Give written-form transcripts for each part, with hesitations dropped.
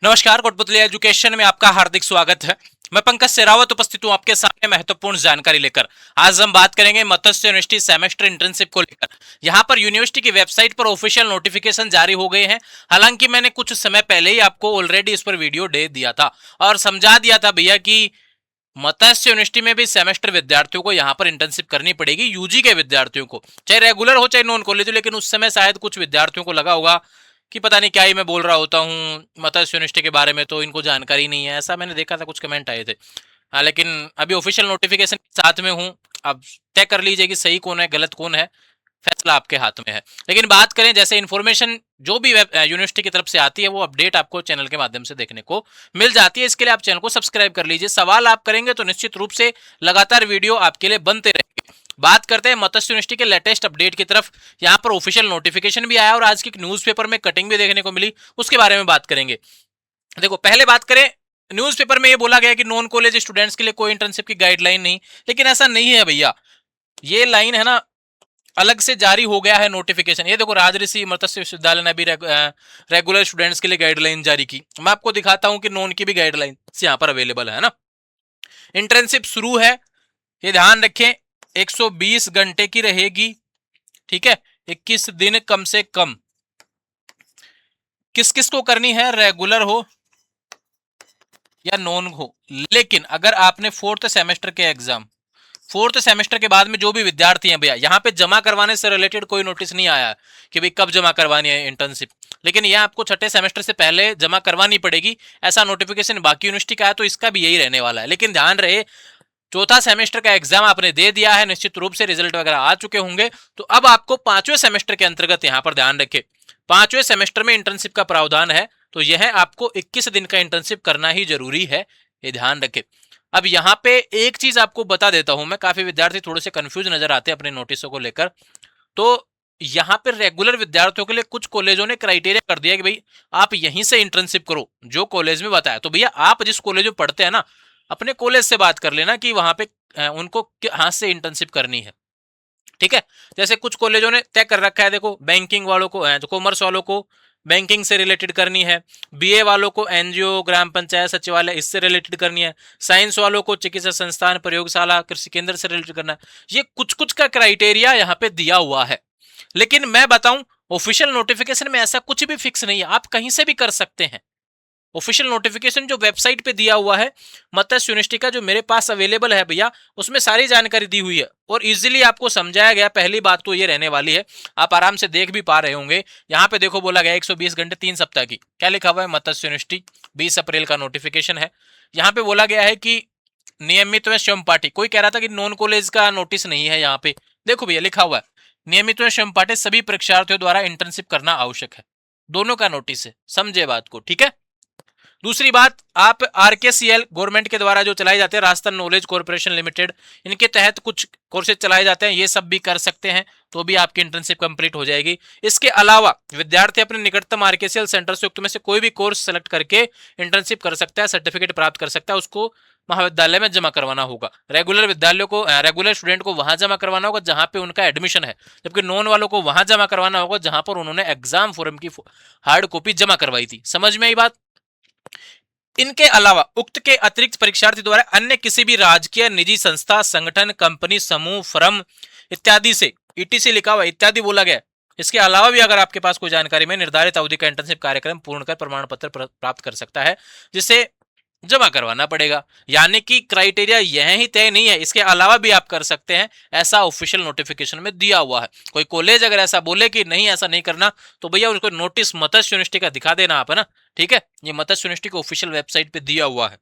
नमस्कार, कोटपुतली एजुकेशन में आपका हार्दिक स्वागत है। मैं पंकज सेरावत उपस्थित हूं आपके सामने महत्वपूर्ण जानकारी लेकर। आज हम बात करेंगे मत्स्य यूनिवर्सिटी सेमेस्टर इंटर्नशिप को लेकर। यहां पर यूनिवर्सिटी की वेबसाइट पर ऑफिशियल नोटिफिकेशन जारी हो गए हैं। हालांकि मैंने कुछ समय पहले ही आपको ऑलरेडी इस पर वीडियो दे दिया था और समझा दिया था भैया कि मत्स्य यूनिवर्सिटी में भी सेमेस्टर विद्यार्थियों को यहाँ पर इंटर्नशिप करनी पड़ेगी, यूजी के विद्यार्थियों को, चाहे रेगुलर हो चाहे नॉन कॉलेज हो। लेकिन उस समय शायद कुछ विद्यार्थियों को लगा होगा कि पता नहीं क्या ही मैं बोल रहा होता हूँ मत्स्य यूनिवर्सिटी के बारे में, तो इनको जानकारी नहीं है, ऐसा मैंने देखा था, कुछ कमेंट आए थे। हाँ, लेकिन अभी ऑफिशियल नोटिफिकेशन के साथ में हूँ। अब तय कर लीजिए कि सही कौन है गलत कौन है, फैसला आपके हाथ में है। लेकिन बात करें, जैसे इन्फॉर्मेशन जो भी यूनिवर्सिटी की तरफ से आती है वो अपडेट आपको चैनल के माध्यम से देखने को मिल जाती है। इसके लिए आप चैनल को सब्सक्राइब कर लीजिए। सवाल आप करेंगे तो निश्चित रूप से लगातार वीडियो आपके लिए बनते रहेंगे। बात करते हैं मत्स्य यूनिवर्सिटी के लेटेस्ट अपडेट की तरफ। यहाँ पर ऑफिशियल नोटिफिकेशन भी आया और आज की न्यूज़पेपर में कटिंग भी देखने को मिली, उसके बारे में बात करेंगे। देखो, पहले बात करें, न्यूज़पेपर में ये बोला गया कि नॉन कॉलेज स्टूडेंट्स के लिए कोई इंटर्नशिप की गाइडलाइन नहीं, लेकिन ऐसा नहीं है भैया। ये लाइन है ना, अलग से जारी हो गया है नोटिफिकेशन। ये देखो, राजऋषि मत्स्य विश्वविद्यालय ने भी रेगुलर स्टूडेंट्स के लिए गाइडलाइन जारी की। मैं आपको दिखाता हूं कि नॉन की भी गाइडलाइन यहाँ पर अवेलेबल है ना। इंटर्नशिप शुरू है, ये ध्यान रखें, 120 घंटे की रहेगी, ठीक है, 21 दिन कम से कम। किस किस को करनी है, रेगुलर हो या नॉन हो। लेकिन अगर आपने फोर्थ सेमेस्टर के बाद में जो भी विद्यार्थी हैं भैया, यहाँ पे जमा करवाने से रिलेटेड कोई नोटिस नहीं आया कि भाई कब जमा करवानी है इंटर्नशिप, लेकिन यह आपको छठे सेमेस्टर से पहले जमा करवानी पड़ेगी। ऐसा नोटिफिकेशन बाकी यूनिवर्सिटी का है, तो इसका भी यही रहने वाला है। लेकिन ध्यान रहे, चौथा सेमेस्टर का एग्जाम आपने दे दिया है, निश्चित रूप से रिजल्ट वगैरह आ चुके होंगे, तो अब आपको पांचवें सेमेस्टर के अंतर्गत, यहाँ पर ध्यान रखें, पांचवें सेमेस्टर में इंटर्नशिप का प्रावधान है, तो यह आपको 21 दिन का इंटर्नशिप करना ही जरूरी है, ये ध्यान रखें। अब यहाँ पे एक चीज आपको बता देता हूं मैं, काफी विद्यार्थी थोड़े से कंफ्यूज नजर आते हैं अपने नोटिसों को लेकर। तो यहाँ पे रेगुलर विद्यार्थियों के लिए कुछ कॉलेजों ने क्राइटेरिया कर दिया कि भाई आप यहीं से इंटर्नशिप करो जो कॉलेज में बताया। तो भैया आप जिस कॉलेज में पढ़ते हैं ना, अपने कॉलेज से बात कर लेना कि वहां पे उनको हाथ से इंटर्नशिप करनी है, ठीक है। जैसे कुछ कॉलेजों ने तय कर रखा है, देखो, बैंकिंग वालों को, कॉमर्स वालों को बैंकिंग से रिलेटेड करनी है, बीए वालों को एनजीओ, ग्राम पंचायत सचिवालय, इससे रिलेटेड करनी है, साइंस वालों को चिकित्सा संस्थान, प्रयोगशाला, कृषि केंद्र से रिलेटेड करना है। ये कुछ कुछ का क्राइटेरिया यहाँ पे दिया हुआ है। लेकिन मैं बताऊं, ऑफिशियल नोटिफिकेशन में ऐसा कुछ भी फिक्स नहीं है, आप कहीं से भी कर सकते हैं। ऑफिशियल नोटिफिकेशन जो वेबसाइट पे दिया हुआ है मत्स्य यूनिवर्सिटी का, जो मेरे पास अवेलेबल है भैया, उसमें सारी जानकारी दी हुई है और इजीली आपको समझाया गया। पहली बात तो ये रहने वाली है, आप आराम से देख भी पा रहे होंगे, यहाँ पे देखो बोला गया 120 घंटे 3 सप्ताह की, क्या लिखा हुआ है, मत्स्य यूनिवर्सिटी 20 अप्रैल का नोटिफिकेशन है। यहाँ पे बोला गया है कि नियमित में श्रम पाठी, कोई कह रहा था कि नॉन कॉलेज का नोटिस नहीं है, यहाँ पे देखो भैया लिखा हुआ है, नियमित में श्रम पाठी सभी परीक्षार्थियों द्वारा इंटर्नशिप करना आवश्यक है, दोनों का नोटिस है, समझे बात को, ठीक है। दूसरी बात, आप आरकेसीएल गवर्नमेंट के द्वारा जो चलाए जाते हैं, राजस्थान नॉलेज कॉर्पोरेशन लिमिटेड, इनके तहत कुछ कोर्सेज चलाए जाते हैं, ये सब भी कर सकते हैं, तो भी आपकी इंटर्नशिप कंप्लीट हो जाएगी। इसके अलावा विद्यार्थी अपने निकटतम आरकेसीएल सेंटर से युक्त में से कोई भी कोर्स सेलेक्ट करके इंटर्नशिप कर सकता है, सर्टिफिकेट प्राप्त कर सकता है, उसको महाविद्यालय में जमा करवाना होगा। रेगुलर विद्यालयों को, रेगुलर स्टूडेंट को वहां जमा करवाना होगा जहां पे उनका एडमिशन है, जबकि नॉन वालों को वहां जमा करवाना होगा जहां पर उन्होंने एग्जाम फॉर्म की हार्ड कॉपी जमा करवाई थी। समझ में आई बात। इनके अलावा उक्त के अतिरिक्त परीक्षार्थी द्वारा अन्य किसी भी राजकीय, निजी संस्था, संगठन, कंपनी, समूह, फर्म इत्यादि से, ईटीसी लिखा हुआ इत्यादि बोला गया, इसके अलावा भी अगर आपके पास कोई जानकारी में निर्धारित अवधि का इंटर्नशिप कार्यक्रम पूर्ण कर प्रमाण पत्र प्राप्त कर सकता है, जिसे जमा करवाना पड़ेगा। यानी कि क्राइटेरिया यह ही तय नहीं है, इसके अलावा भी आप कर सकते हैं, ऐसा ऑफिशियल नोटिफिकेशन में दिया हुआ है। कोई कॉलेज अगर ऐसा बोले कि नहीं ऐसा नहीं करना, तो भैया उसको नोटिस मत्स्य यूनिवर्सिटी का दिखा देना आप, है ना, ठीक है। ये मत्स्य यूनिवर्सिटी को ऑफिशियल वेबसाइट पे दिया हुआ है।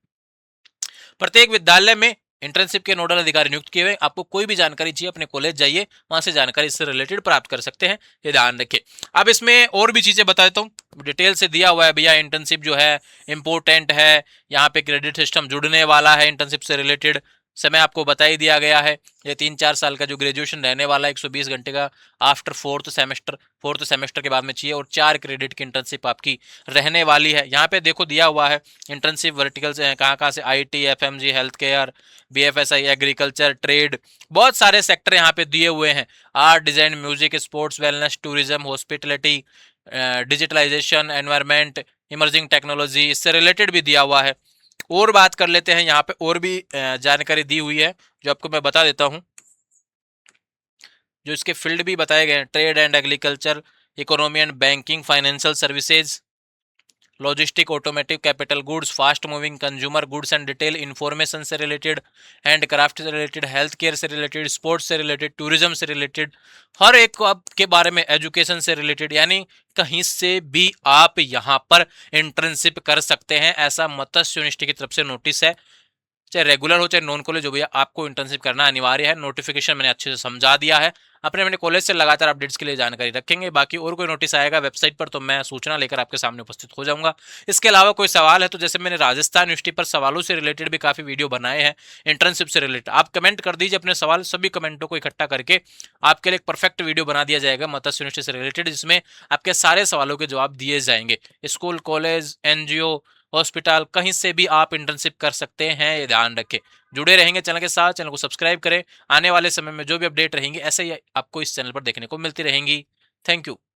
प्रत्येक विद्यालय में इंटर्नशिप के नोडल अधिकारी नियुक्त किए हुए, आपको कोई भी जानकारी चाहिए अपने कॉलेज जाइए, वहां से जानकारी इससे रिलेटेड प्राप्त कर सकते हैं, ये ध्यान रखिए। अब इसमें और भी चीजें बता देता हूँ, डिटेल से दिया हुआ है भैया। इंटर्नशिप जो है इंपोर्टेंट है, यहाँ पे क्रेडिट सिस्टम जुड़ने वाला है इंटर्नशिप से रिलेटेड, समय आपको बता ही दिया गया है। ये 3-4 साल का जो ग्रेजुएशन रहने वाला है, 120 घंटे का आफ्टर फोर्थ सेमेस्टर के बाद में चाहिए, और 4 क्रेडिट की इंटर्नशिप आपकी रहने वाली है। यहाँ पे देखो दिया हुआ है इंटर्नशिप वर्टिकल से कहाँ कहाँ से, IT, FMG, health care, BFSI, agriculture, trade, बहुत सारे सेक्टर यहाँ पे दिए हुए हैं। Art, design, music, sports, wellness, tourism, hospitality, digitalisation, environment, emerging technology, इससे रिलेटेड भी दिया हुआ है। और बात कर लेते हैं, यहाँ पे और भी जानकारी दी हुई है जो आपको मैं बता देता हूँ। जो इसके फील्ड भी बताए गए हैं, trade and agriculture, economy and banking, financial services, logistic, automotive, capital goods, fast moving consumer goods and retail, information से रिलेटेड, हैंड क्राफ्ट से रिलेटेड, हेल्थ केयर से रिलेटेड, स्पोर्ट्स से रिलेटेड, टूरिज्म से रिलेटेड, हर एक को आपके बारे में, एजुकेशन से रिलेटेड, यानी कहीं से भी आप यहाँ पर इंटर्नशिप कर सकते हैं, ऐसा मत्स्य यूनिवर्सिटी की तरफ से नोटिस है। चाहे रेगुलर हो चाहे नॉन कॉलेज हो भैया, आपको इंटर्नशिप करना अनिवार्य है। नोटिफिकेशन मैंने अच्छे से समझा दिया है। अपने अपने कॉलेज से लगातार अपडेट्स के लिए जानकारी रखेंगे। बाकी और कोई नोटिस आएगा वेबसाइट पर तो मैं सूचना लेकर आपके सामने उपस्थित हो जाऊंगा। इसके अलावा कोई सवाल है तो जैसे मैंने राजस्थान यूनिवर्सिटी पर सवालों से रिलेटेड भी काफी वीडियो बनाए हैं, इंटर्नशिप से रिलेटेड, आप कमेंट कर दीजिए अपने सवाल, सभी कमेंटों को इकट्ठा करके आपके लिए एक परफेक्ट वीडियो बना दिया जाएगा मत्स्य यूनिवर्सिटी से रिलेटेड, जिसमें आपके सारे सवालों के जवाब दिए जाएंगे। स्कूल, कॉलेज, एनजीओ, हॉस्पिटल, कहीं से भी आप इंटर्नशिप कर सकते हैं, ये ध्यान रखें। जुड़े रहेंगे चैनल के साथ, चैनल को सब्सक्राइब करें। आने वाले समय में जो भी अपडेट रहेंगी ऐसे ही आपको इस चैनल पर देखने को मिलती रहेंगी। Thank you.